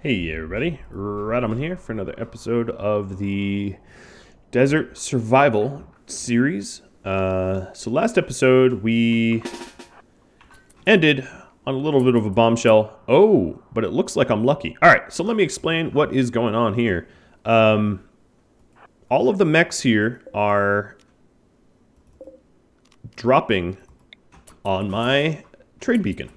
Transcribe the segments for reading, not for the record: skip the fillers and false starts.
Hey everybody, Radom here for another episode of the Desert Survival series. So last episode we ended on a little bit of a bombshell. Oh, but it looks like I'm lucky. Alright, so let me explain what is going on here. All of the mechs here are dropping on my trade beacon.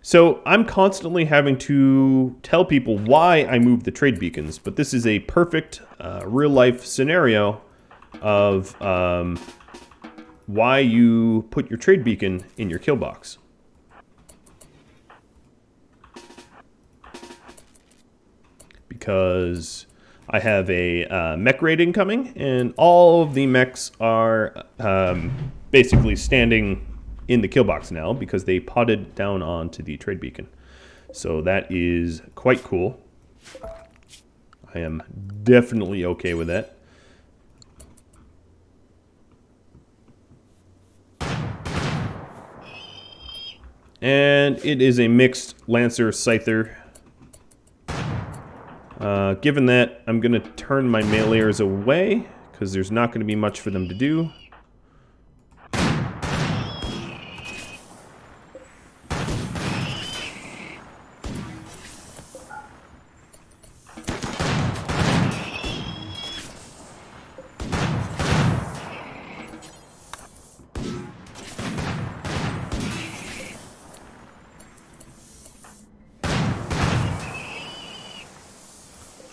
So I'm constantly having to tell people why I moved the trade beacons, but this is a perfect real-life scenario of why you put your trade beacon in your kill box. Because I have a mech raid incoming, and all of the mechs are basically standing in the kill box now because they potted down onto the trade beacon. So that is quite cool. I am definitely okay with that. And it is a mixed Lancer Scyther. Given that, I'm going to turn my meleeers away because there's not going to be much for them to do.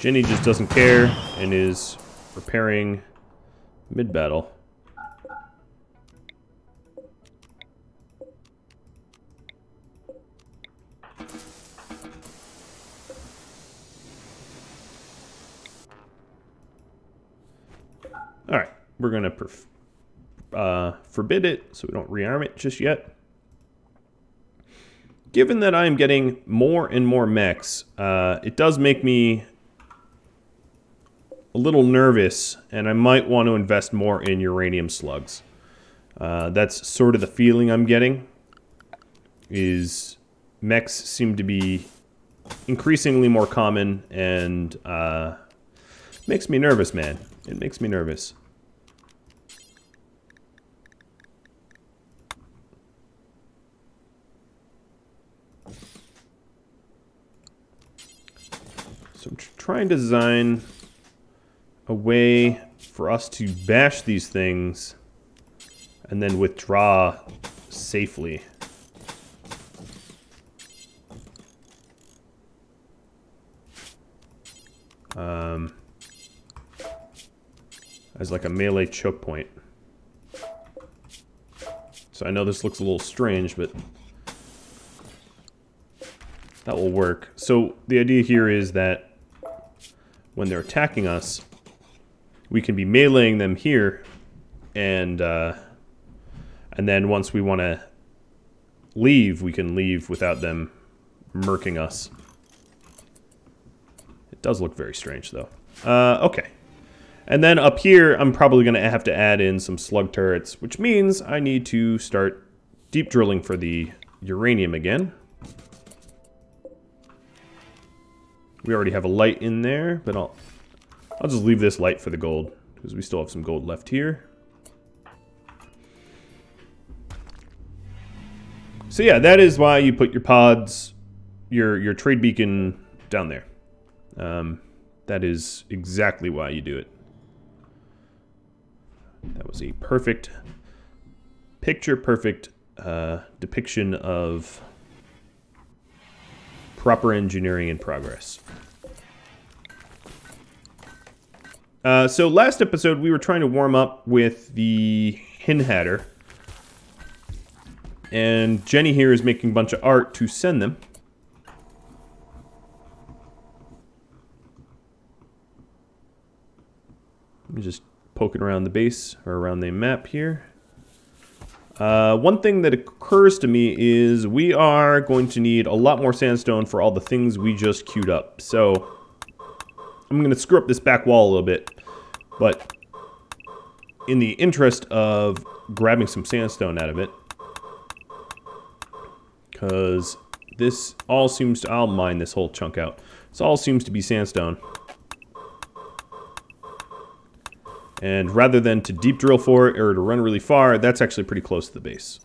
Jenny just doesn't care and is repairing mid-battle. Alright, we're going to forbid it so we don't rearm it just yet. Given that I'm getting more and more mechs, it does make me a little nervous, and I might want to invest more in uranium slugs. That's sort of the feeling I'm getting, is mechs seem to be increasingly more common, and makes me nervous, man. It makes me nervous. So I'm trying to design a way for us to bash these things and then withdraw safely. As like a melee choke point. So I know this looks a little strange, but that will work. So the idea here is that when they're attacking us, we can be meleeing them here, and then once we want to leave, we can leave without them murking us. It does look very strange, though. Okay. And then up here, I'm probably going to have to add in some slug turrets, which means I need to start deep drilling for the uranium again. We already have a light in there, but I'll just leave this light for the gold, because we still have some gold left here. So yeah, that is why you put your pods, your trade beacon down there. That is exactly why you do it. That was a perfect, picture-perfect depiction of proper engineering in progress. So last episode, we were trying to warm up with the Hin Hatter. And Jenny here is making a bunch of art to send them. I'm just poking around the base, or around the map here. One thing that occurs to me is we are going to need a lot more sandstone for all the things we just queued up. So I'm going to screw up this back wall a little bit, but in the interest of grabbing some sandstone out of it, because this all seems to... I'll mine this whole chunk out. This all seems to be sandstone. And rather than to deep drill for it or to run really far, that's actually pretty close to the base.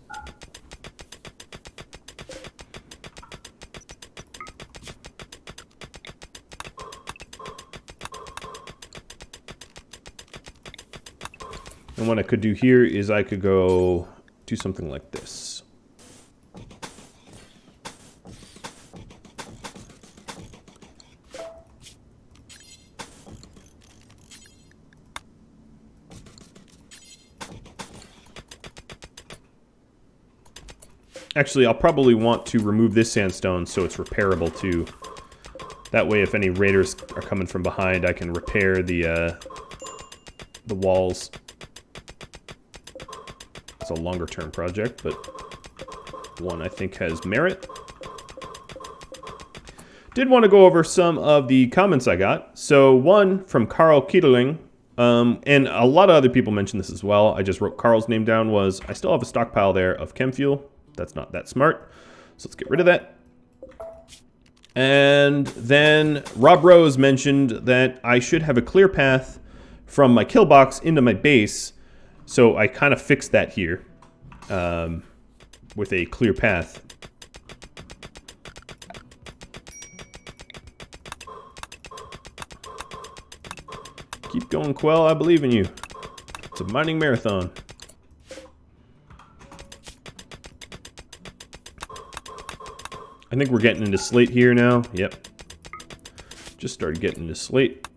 And what I could do here is I could go do something like this. Actually, I'll probably want to remove this sandstone so it's repairable too. That way, if any raiders are coming from behind, I can repair the walls. It's a longer term project, but one I think has merit. Did want to go over some of the comments I got. So one from Carl Kiedling, and a lot of other people mentioned this as well. I just wrote Carl's name down, was I still have a stockpile there of chem fuel. That's not that smart. So let's get rid of that. And then Rob Rose mentioned that I should have a clear path from my kill box into my base. So I kind of fixed that here with a clear path. Keep going, Quell. I believe in you. It's a mining marathon. I think we're getting into slate here now. Yep. Just started getting into slate.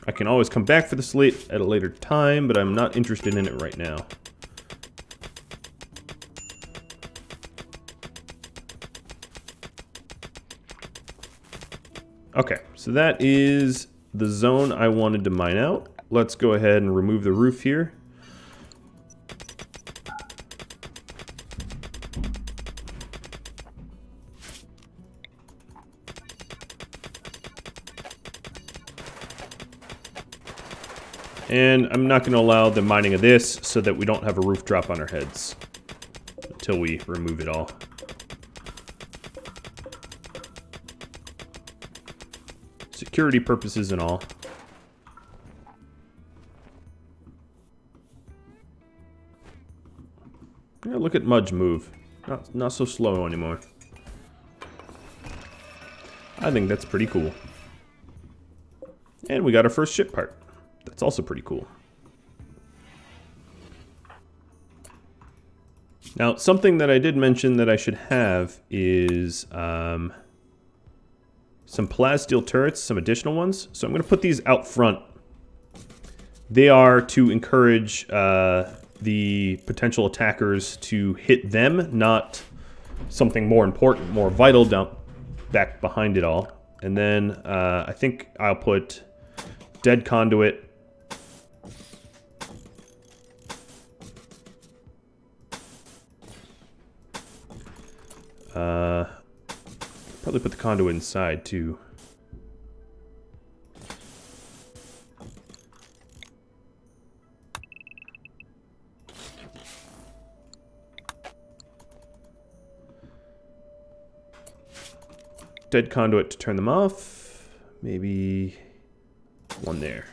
I can always come back for the slate at a later time, but I'm not interested in it right now. Okay, so that is the zone I wanted to mine out. Let's go ahead and remove the roof here. And I'm not going to allow the mining of this so that we don't have a roof drop on our heads until we remove it all. Security purposes and all. Yeah, look at Mudge move. Not so slow anymore. I think that's pretty cool. And we got our first ship part. That's also pretty cool. Now, something that I did mention that I should have is some plasteel turrets, some additional ones. So I'm going to put these out front. They are to encourage the potential attackers to hit them, not something more important, more vital down back behind it all. And then I think I'll put dead conduit. Probably put the conduit inside too. Dead conduit to turn them off. Maybe one there.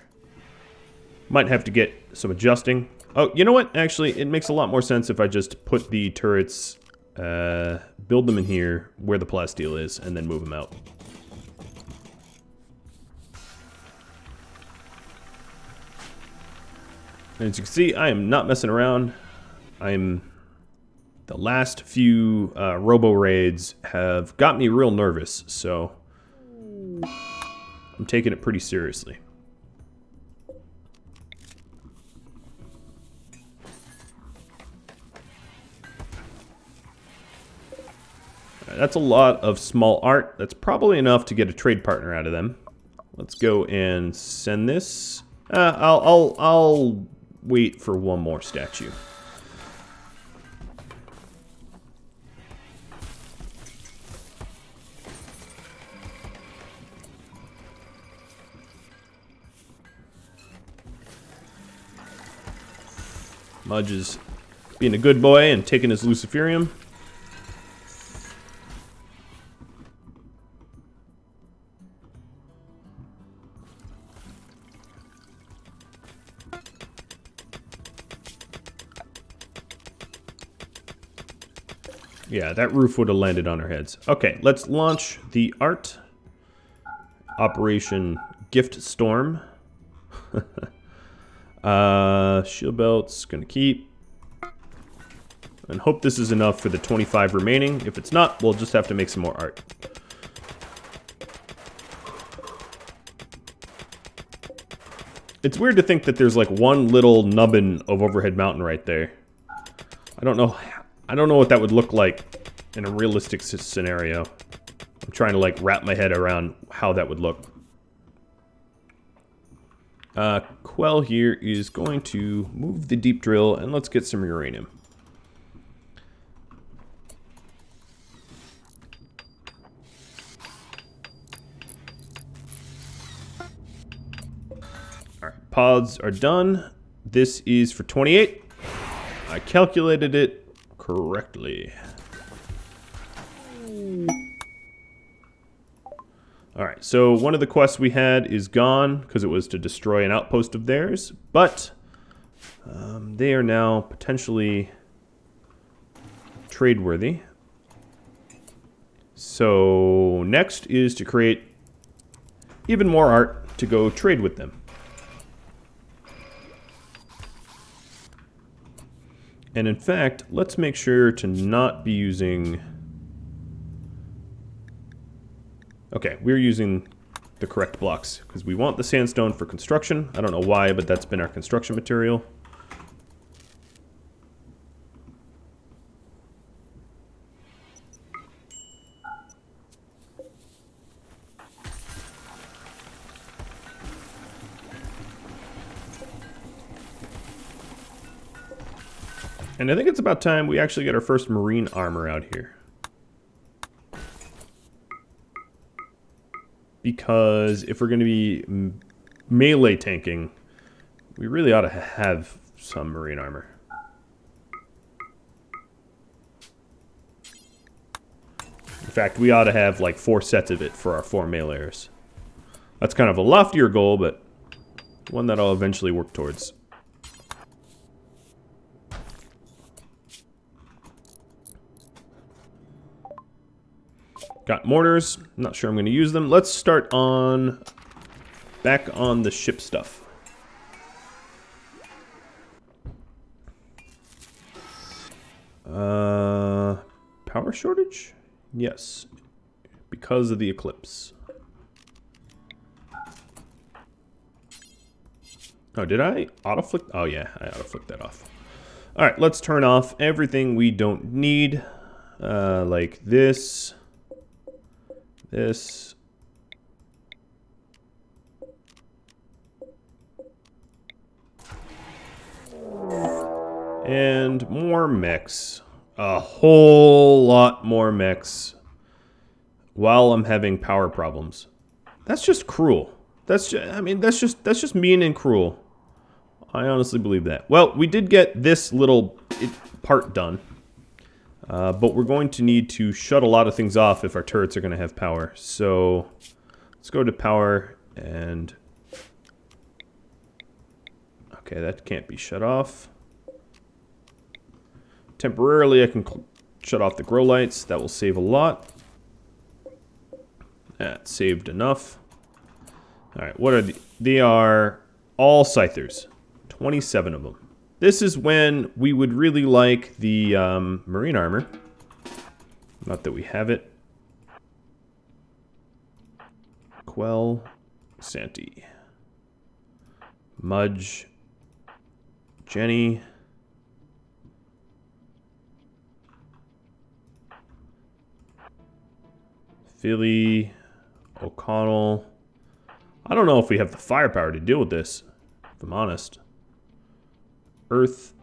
Might have to get some adjusting. Oh, you know what? Actually, it makes a lot more sense if I just put the turrets, build them in here where the plasteel is, and then move them out. And as you can see, I am not messing around. The last few robo raids have got me real nervous, so I'm taking it pretty seriously. That's a lot of small art. That's probably enough to get a trade partner out of them. Let's go and send this. I'll wait for one more statue. Mudge is being a good boy and taking his Luciferium. Yeah, that roof would have landed on our heads. Okay, let's launch the art. Operation Gift Storm. Shield belts, gonna keep. And hope this is enough for the 25 remaining. If it's not, we'll just have to make some more art. It's weird to think that there's like one little nubbin of overhead mountain right there. I don't know what that would look like in a realistic scenario. I'm trying to like wrap my head around how that would look. Quell here is going to move the deep drill and let's get some uranium. Alright, pods are done. This is for 28. I calculated it correctly. Alright, so one of the quests we had is gone because it was to destroy an outpost of theirs, but they are now potentially trade-worthy. So next is to create even more art to go trade with them. And in fact, let's make sure to not be using... Okay, we're using the correct blocks because we want the sandstone for construction. I don't know why, but that's been our construction material. And I think it's about time we actually get our first marine armor out here. Because if we're going to be melee tanking, we really ought to have some marine armor. In fact, we ought to have like 4 sets of it for our 4 meleeers. That's kind of a loftier goal, but one that I'll eventually work towards. Got mortars. Not sure I'm going to use them. Let's start on... back on the ship stuff. Power shortage? Yes. Because of the eclipse. Oh, did I auto-flick? Oh, yeah. I auto-flicked that off. Alright, let's turn off everything we don't need. Like this... this, and more mechs. A whole lot more mechs while I'm having power problems. That's just cruel. That's just, I mean, that's just mean and cruel. I honestly believe that. Well, we did get this little part done. But we're going to need to shut a lot of things off if our turrets are going to have power. So let's go to power and... okay, that can't be shut off. Temporarily, I can shut off the grow lights. That will save a lot. That saved enough. Alright, what are the... they are all scythers. 27 of them. This is when we would really like the marine armor. Not that we have it. Quell, Santi, Mudge, Jenny, Philly, O'Connell. I don't know if we have the firepower to deal with this, if I'm honest. Earth.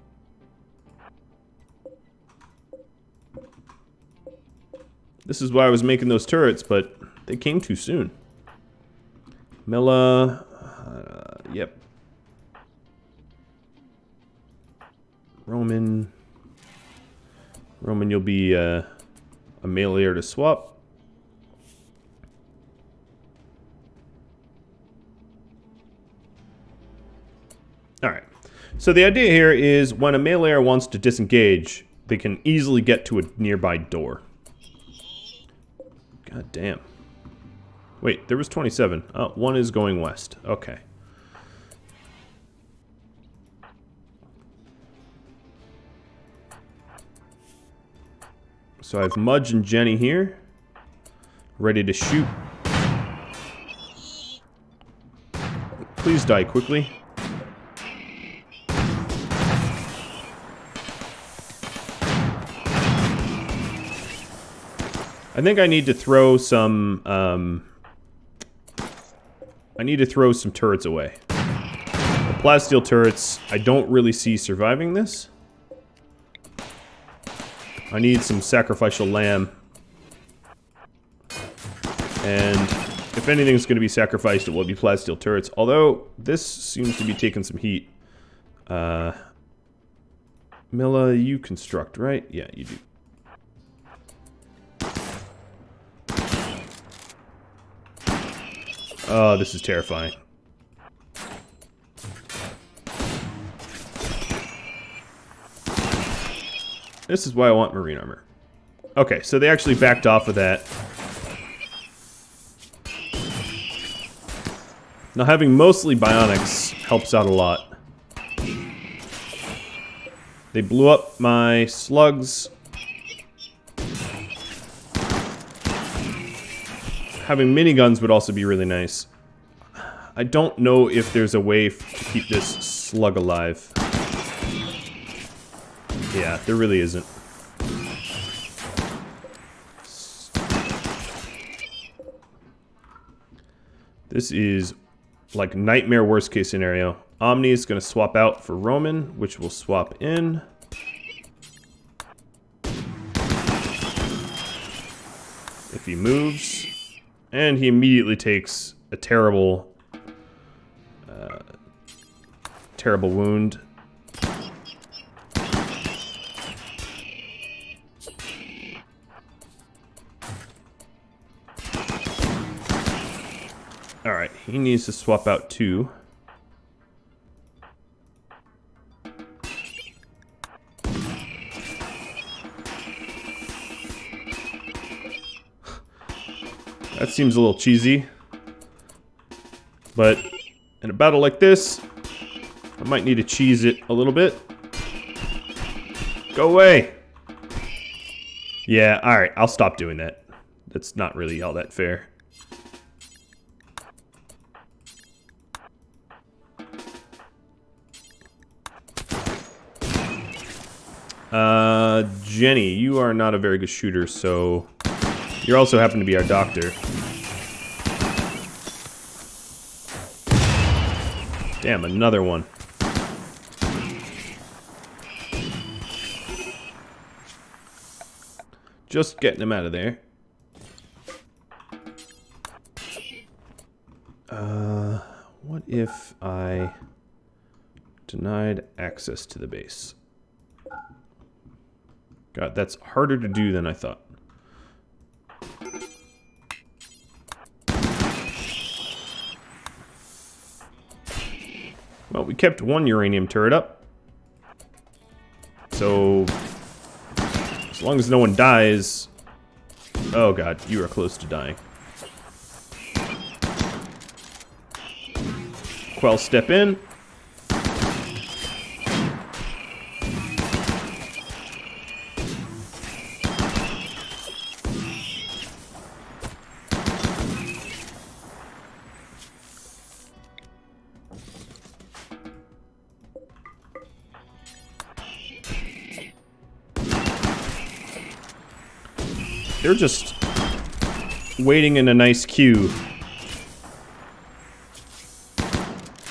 This is why I was making those turrets, but they came too soon. Mela. Yep. Roman. Roman, you'll be a meleeer to swap. Alright. So the idea here is when a meleeer wants to disengage, they can easily get to a nearby door. God damn. Wait, there was 27. Oh, one is going west. Okay. So I have Mudge and Jenny here, ready to shoot. Please die quickly. I think I need to throw some, turrets away. The plasteel turrets, I don't really see surviving this. I need some sacrificial lamb. And if anything's going to be sacrificed, it will be plasteel turrets. Although, this seems to be taking some heat. Milla, you construct, right? Yeah, you do. Oh, this is terrifying. This is why I want marine armor. Okay, so they actually backed off of that. Now having mostly bionics helps out a lot. They blew up my slugs. Having miniguns would also be really nice. I don't know if there's a way to keep this slug alive. Yeah, there really isn't. This is like nightmare worst case scenario. Omni is going to swap out for Roman, which will swap in. If he moves. And he immediately takes a terrible, terrible wound. Alright, he needs to swap out too. That seems a little cheesy. But in a battle like this, I might need to cheese it a little bit. Go away! Yeah, alright, I'll stop doing that. That's not really all that fair. Jenny, you are not a very good shooter, so you also happen to be our doctor. Damn, another one. Just getting him out of there. What if I denied access to the base? God, that's harder to do than I thought. Well, we kept one uranium turret up. So, as long as no one dies... Oh god, you are close to dying. Quell, step in. They're just waiting in a nice queue.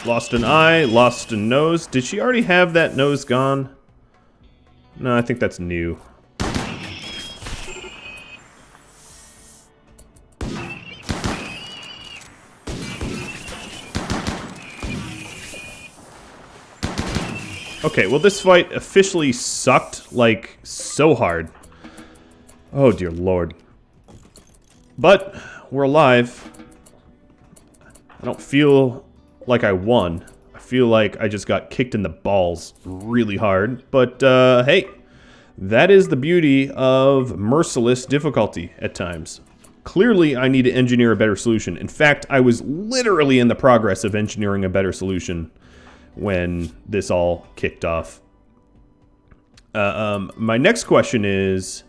Lost an eye, lost a nose. Did she already have that nose gone? No, I think that's new. Okay, well this fight officially sucked, like, so hard. Oh dear lord. But, we're alive. I don't feel like I won. I feel like I just got kicked in the balls really hard. But, hey, That is the beauty of merciless difficulty at times. Clearly, I need to engineer a better solution. In fact, I was literally in the progress of engineering a better solution when this all kicked off. My next question is,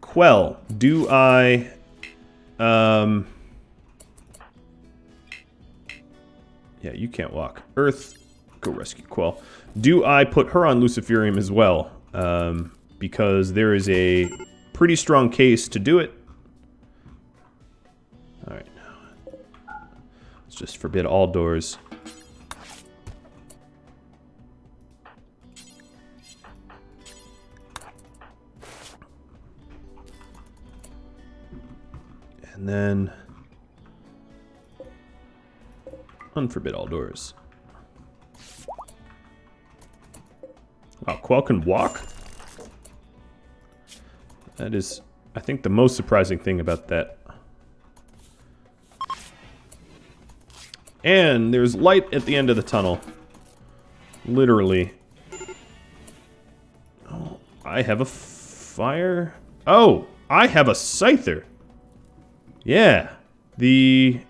Quell, do I... yeah, you can't walk. Earth, go rescue Quell. Do I put her on Luciferium as well? Because there is a pretty strong case to do it. Alright. Let's just forbid all doors. And then unforbid all doors. Wow, Quell can walk? That is, I think, the most surprising thing about that. And there's light at the end of the tunnel. Literally. Oh, I have a fire. Oh, I have a scyther. Yeah. The...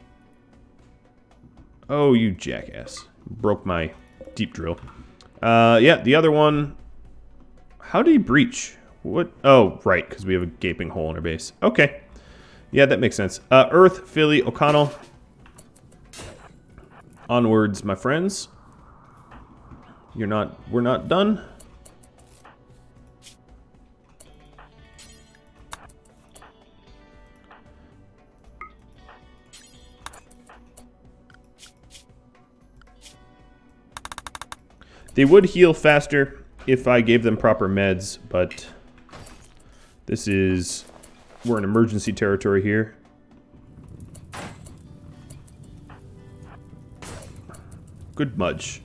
Oh, you jackass. Broke my deep drill. Yeah, the other one... How did he breach? What? Oh, right, because we have a gaping hole in our base. Okay. Yeah, that makes sense. Earth, Philly, O'Connell. Onwards, my friends. We're not done. They would heal faster if I gave them proper meds, but this is... We're in emergency territory here. Good mudge.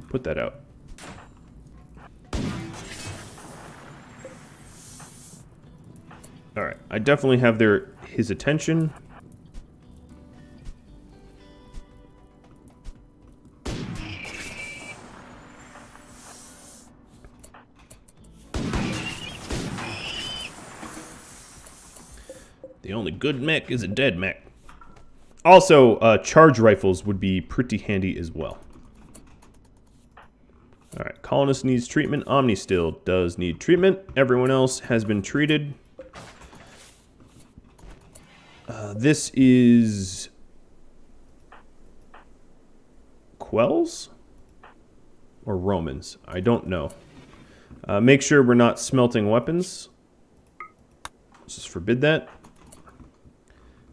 Put that out. Alright, I definitely have his attention. The only good mech is a dead mech. Also, charge rifles would be pretty handy as well. Alright, colonist needs treatment. Omni still does need treatment. Everyone else has been treated. This is... Quells? Or Romans? I don't know. Make sure we're not smelting weapons. Let's just forbid that.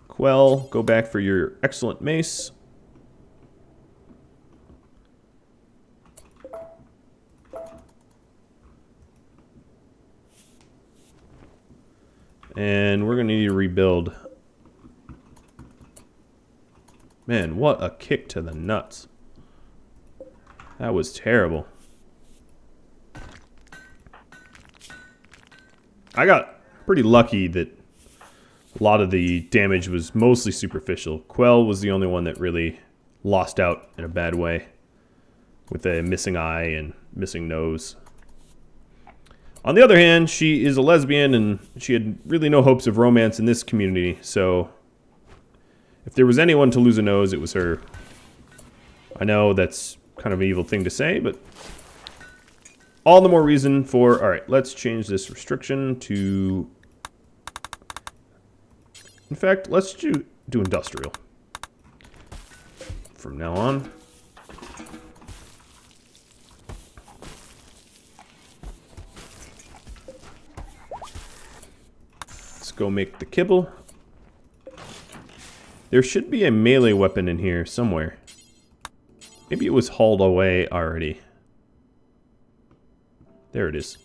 Quell, go back for your excellent mace. And we're going to need to rebuild. Man, what a kick to the nuts. That was terrible. I got pretty lucky that a lot of the damage was mostly superficial. Quell was the only one that really lost out in a bad way, with a missing eye and missing nose. On the other hand, she is a lesbian and she had really no hopes of romance in this community, so if there was anyone to lose a nose, it was her. I know that's kind of an evil thing to say, but all the more reason for... Alright, let's change this restriction to... In fact, let's do industrial from now on. Let's go make the kibble. There should be a melee weapon in here somewhere. Maybe it was hauled away already. There it is.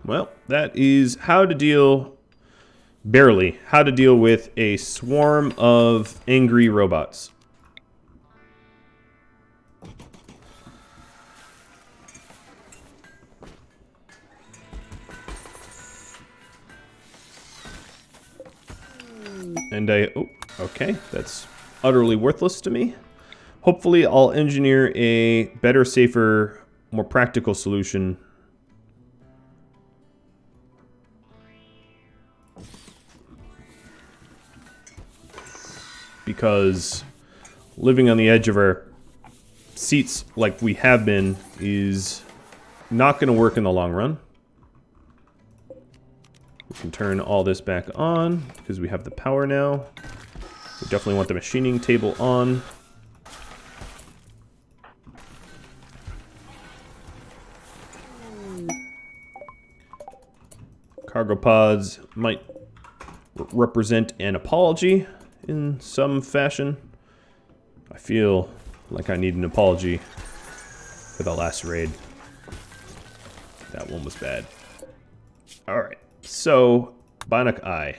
Well, that is how to deal, barely, how to deal with a swarm of angry robots. And oh, okay, that's utterly worthless to me. Hopefully I'll engineer a better, safer, more practical solution. Because living on the edge of our seats like we have been is not going to work in the long run. We can turn all this back on because we have the power now. We definitely want the machining table on. Cargo pods might represent an apology in some fashion. I feel like I need an apology for the last raid. That one was bad. Alright, so Bionic Eye.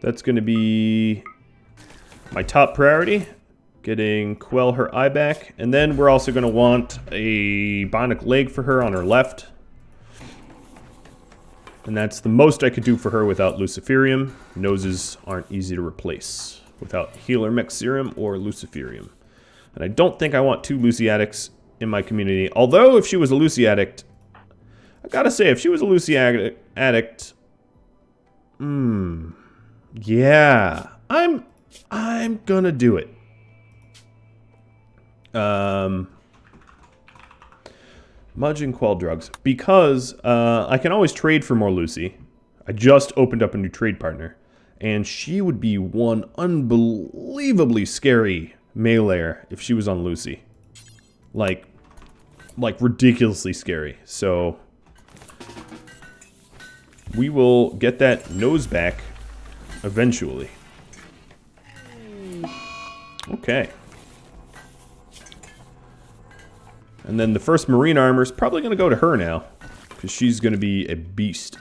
That's going to be my top priority. Getting Quell her eye back. And then we're also going to want a bionic leg for her on her left. And that's the most I could do for her without Luciferium. Noses aren't easy to replace without Healer Mech Serum or Luciferium. And I don't think I want 2 Lucy addicts in my community. Although if she was a Lucy addict, I gotta say, if she was a Lucy addict, yeah, I'm gonna do it. Mudge and Quell drugs. Because I can always trade for more Lucy. I just opened up a new trade partner. And she would be one unbelievably scary meleeer if she was on Lucy. Like ridiculously scary. So we will get that nose back eventually. Okay. And then the first marine armor is probably going to go to her now, because she's going to be a beast.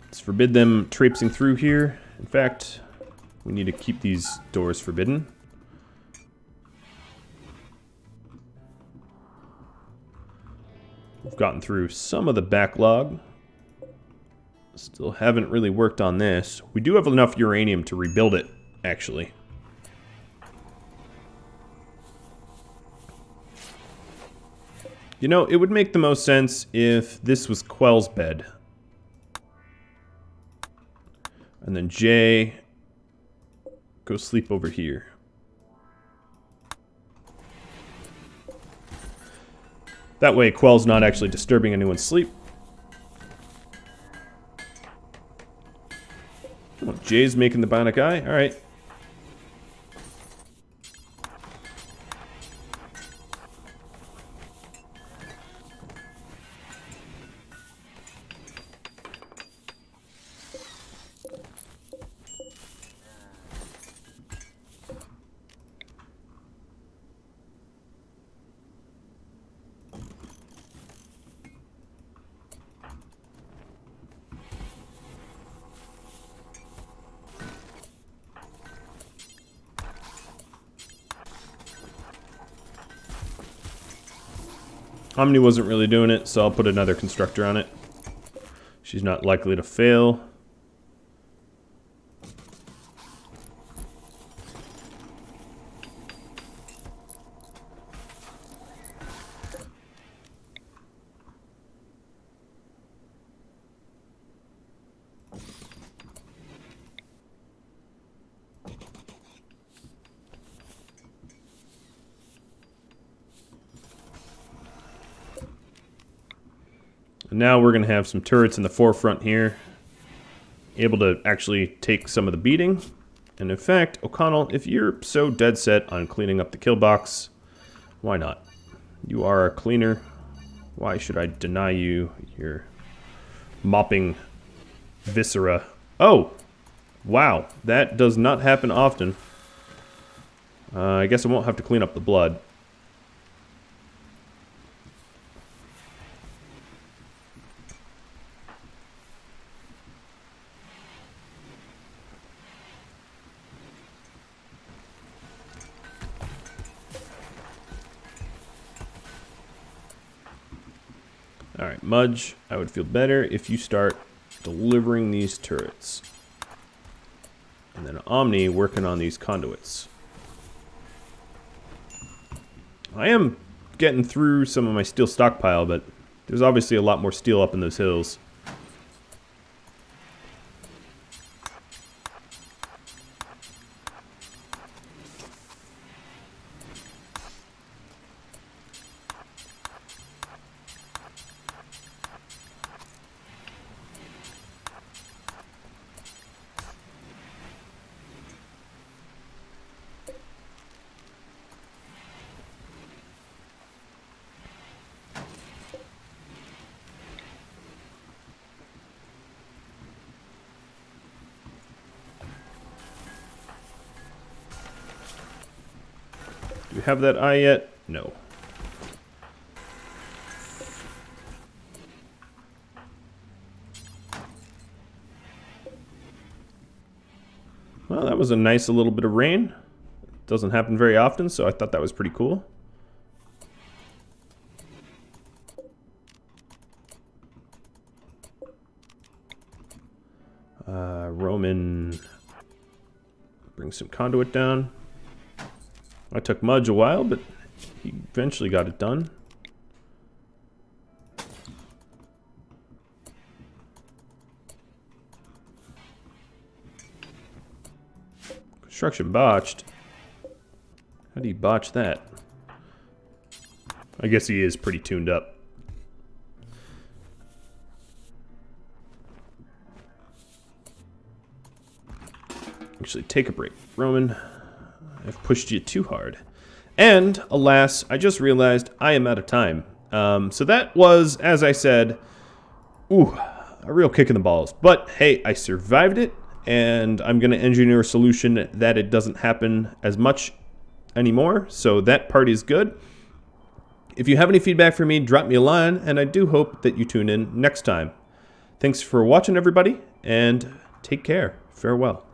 Let's forbid them traipsing through here. In fact, we need to keep these doors forbidden. We've gotten through some of the backlog. Still haven't really worked on this. We do have enough uranium to rebuild it, actually. You know, it would make the most sense if this was Quell's bed. And then Jay, go sleep over here. That way, Quell's not actually disturbing anyone's sleep. Oh, Jay's making the bionic eye. All right. Omni wasn't really doing it, so I'll put another constructor on it. She's not likely to fail. And now we're going to have some turrets in the forefront here, able to actually take some of the beating. And in fact, O'Connell, if you're so dead set on cleaning up the kill box, why not? You are a cleaner. Why should I deny you your mopping viscera? Oh! Wow, that does not happen often. I guess I won't have to clean up the blood. All right, Mudge, I would feel better if you start delivering these turrets. And then Omni working on these conduits. I am getting through some of my steel stockpile, but there's obviously a lot more steel up in those hills. Do you have that eye yet? No. Well, that was a nice little bit of rain. Doesn't happen very often, so I thought that was pretty cool. Roman, bring some conduit down. I took Mudge a while, but he eventually got it done. Construction botched. How do you botch that? I guess he is pretty tuned up. Actually, take a break. Roman, I've pushed you too hard. And, alas, I just realized I am out of time. So that was, as I said, a real kick in the balls. But, hey, I survived it, and I'm going to engineer a solution that it doesn't happen as much anymore. So that part is good. If you have any feedback for me, drop me a line, and I do hope that you tune in next time. Thanks for watching, everybody, and take care. Farewell.